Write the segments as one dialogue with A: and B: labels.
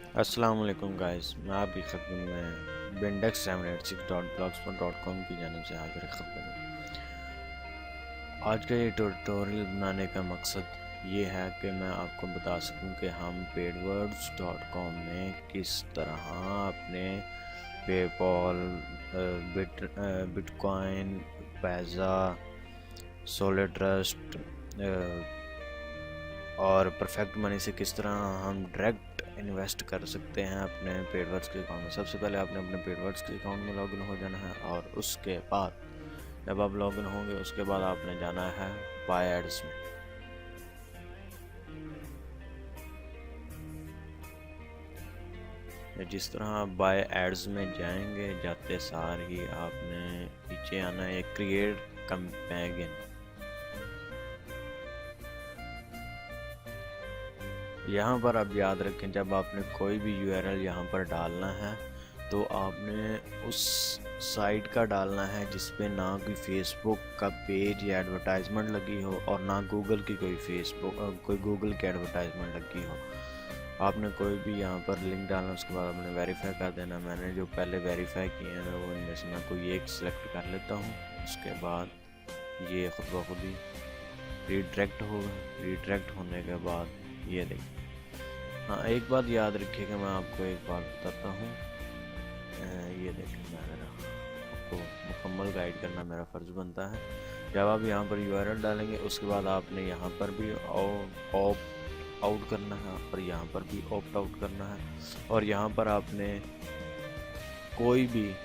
A: अस्सलाम वालेकुम गाइस, मैं आपकी खिदमत में bindex786.blogspot.com की जानिब से हाजिर खबर हूँ। आज का ये ट्यूटोरियल बनाने का मकसद ये है कि मैं आपको बता सकूं कि हम paidwords.com में किस तरह अपने पेपॉल, बिटकॉइन, पैज़ा, सोलिड ट्रस्ट और परफेक्ट मनी से किस तरह हम डायरेक्ट इन्वेस्ट कर सकते हैं अपने पेडवर्ड्स के अकाउंट में। सबसे पहले आपने अपने पेडवर्ड्स के अकाउंट में लॉगिन हो जाना है और उसके बाद जब आप लॉगिन होंगे उसके बाद आपने जाना है बाय एड्स में। जिस तरह आप बाय एड्स में जाएंगे, जाते सार ही आपने नीचे आना है क्रिएट कैंपेन। यहाँ पर आप याद रखें, जब आपने कोई भी यूआरएल यहाँ पर डालना है तो आपने उस साइट का डालना है जिस पे ना कोई फेसबुक का पेज या एडवर्टाइजमेंट लगी हो और ना गूगल की कोई गूगल की एडवर्टाइजमेंट लगी हो। आपने कोई भी यहाँ पर लिंक डालना, उसके बाद आपने वेरीफाई कर देना। मैंने जो पहले वेरीफाई किए हैं वो इनमें से मैं कोई एक सिलेक्ट कर लेता हूँ। उसके बाद ये खुद ब खुद ही रीडायरेक्ट होगा। रीडायरेक्ट होने के बाद ये देखिए, हाँ एक बात याद रखिएगा, मैं आपको एक बात बताता हूँ। ये देखिए, मैं आपको मुकम्मल गाइड करना मेरा फ़र्ज़ बनता है। जब आप यहाँ पर यूआरएल डालेंगे उसके बाद आपने यहाँ पर भी ऑप्ट आउट करना है और यहाँ पर भी ऑप्ट आउट करना है और यहाँ पर आपने कोई भी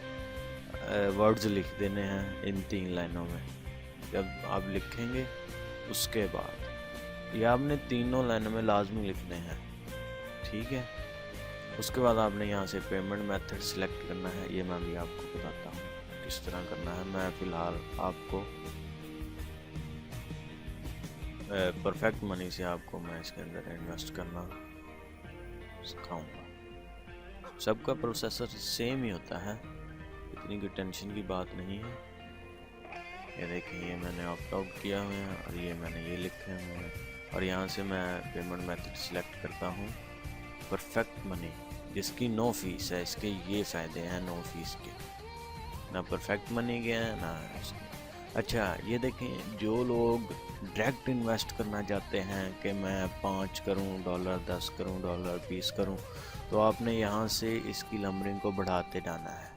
A: वर्ड्स लिख देने हैं इन 3 लाइनों में। जब आप लिखेंगे उसके बाद ये आपने तीनों लाइनों में लाजमी लिखने हैं, ठीक है। उसके बाद आपने यहाँ से पेमेंट मेथड सिलेक्ट करना है। ये मैं भी आपको बताता हूँ किस तरह करना है। मैं फ़िलहाल आपको परफेक्ट मनी से आपको मैं इसके अंदर इन्वेस्ट करना सिखाऊंगा। सबका प्रोसेसर सेम ही होता है, इतनी कोई टेंशन की बात नहीं है। ये देखिए, ये मैंने ऑप्ट आउट किया हुआ है और ये मैंने ये लिखे हुए हैं और यहाँ से मैं पेमेंट मेथड सिलेक्ट करता हूँ परफेक्ट मनी, जिसकी नो फीस है। इसके ये फ़ायदे हैं नो फीस के, ना परफेक्ट मनी के हैं ना इसके। अच्छा ये देखें, जो लोग डायरेक्ट इन्वेस्ट करना चाहते हैं कि मैं 5 करूं डॉलर, 10 करूं डॉलर, 20 करूं, तो आपने यहाँ से इसकी नंबरिंग को बढ़ाते जाना है,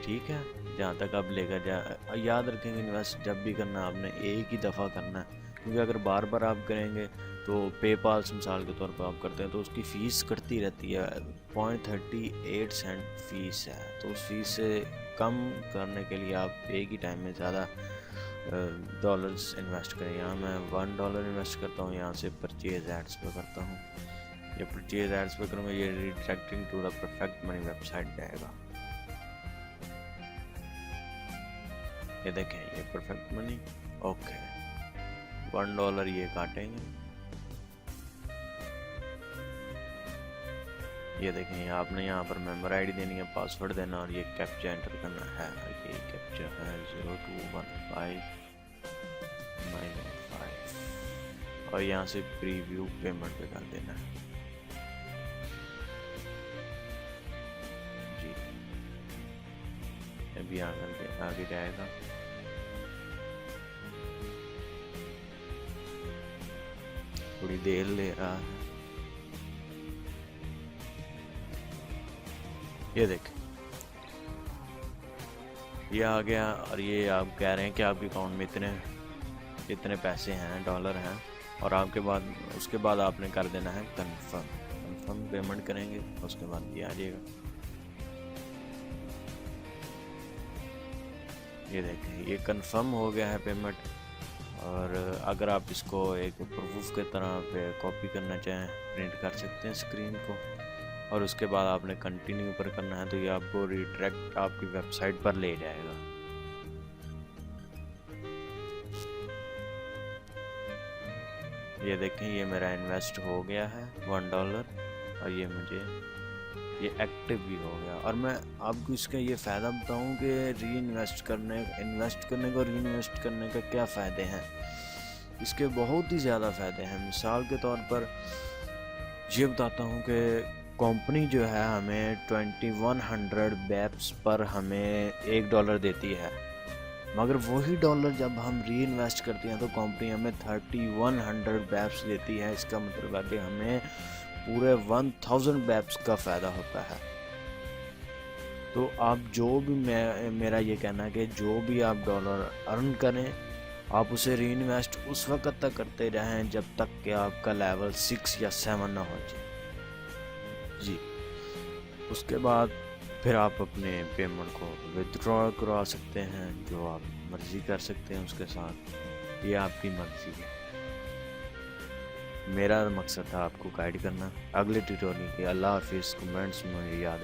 A: ठीक है, जहाँ तक आप लेकर जा। याद रखेंगे, इन्वेस्ट जब भी करना आपने एक ही दफ़ा करना है, क्योंकि अगर बार बार आप करेंगे तो पेपाल से मिसाल के तौर पर आप करते हैं तो उसकी फ़ीस कटती रहती है। 0.38 सेंट फ़ीस है, तो उस फीस से कम करने के लिए आप एक ही टाइम में ज़्यादा डॉलर्स इन्वेस्ट करें। यहाँ मैं $1 इन्वेस्ट करता हूँ, यहाँ से परचेज एड्स पे करता हूँ। ये परचेज एड्स पे करूँगा, ये redirecting to the perfect money website जाएगा। ये देखें, ये परफेक्ट मनी, ओके, $1 ये काटेंगे। ये देखें, आपने यहाँ पर मेंबर आईडी देनी है, पासवर्ड देना और ये कैप्चा एंटर करना है। ये कैप्चा है 0215 और यहाँ से प्रीव्यू पेमेंट पे कर देना है जी। अभी आगे जाएगा। थोड़ी देर ले रहा है। ये देख, ये आ गया और ये आप कह रहे हैं कि आपके अकाउंट में इतने पैसे हैं, डॉलर हैं, और आपके बाद उसके बाद आपने कर देना है कंफर्म पेमेंट करेंगे, उसके बाद ये आ जाएगा। ये देखें, ये कंफर्म हो गया है पेमेंट। और अगर आप इसको एक प्रूफ के तरह पे कॉपी करना चाहें, प्रिंट कर सकते हैं स्क्रीन को, और उसके बाद आपने कंटिन्यू पर करना है तो ये आपको रिडायरेक्ट आपकी वेबसाइट पर ले जाएगा। ये देखें, ये मेरा इन्वेस्ट हो गया है $1 और ये मुझे ये एक्टिव भी हो गया। और मैं आपको इसका ये फ़ायदा बताऊं कि इन्वेस्ट करने को री इन्वेस्ट करने का क्या फ़ायदे हैं। इसके बहुत ही ज़्यादा फ़ायदे हैं। मिसाल के तौर पर ये बताता हूँ कि कंपनी जो है हमें 2100 बैप्स पर हमें $1 देती है, मगर वही डॉलर जब हम री इन्वेस्ट करते हैं तो कंपनी हमें 3100 बैप्स देती है। इसका मतलब है कि हमें पूरे 1000 बैप्स का फ़ायदा होता है। तो आप जो भी मेरा ये कहना है कि जो भी आप डॉलर अर्न करें, आप उसे री इन्वेस्ट उस वक्त तक करते रहें जब तक कि आपका लेवल 6 या 7 ना हो जाए जी। उसके बाद फिर आप अपने पेमेंट को विथड्रॉ करवा सकते हैं, जो आप मर्ज़ी कर सकते हैं उसके साथ, ये आपकी मर्ज़ी है। मेरा मकसद था आपको गाइड करना। अगले ट्यूटोरियल के अल्लाह हाफिज़ कमेंट्स में याद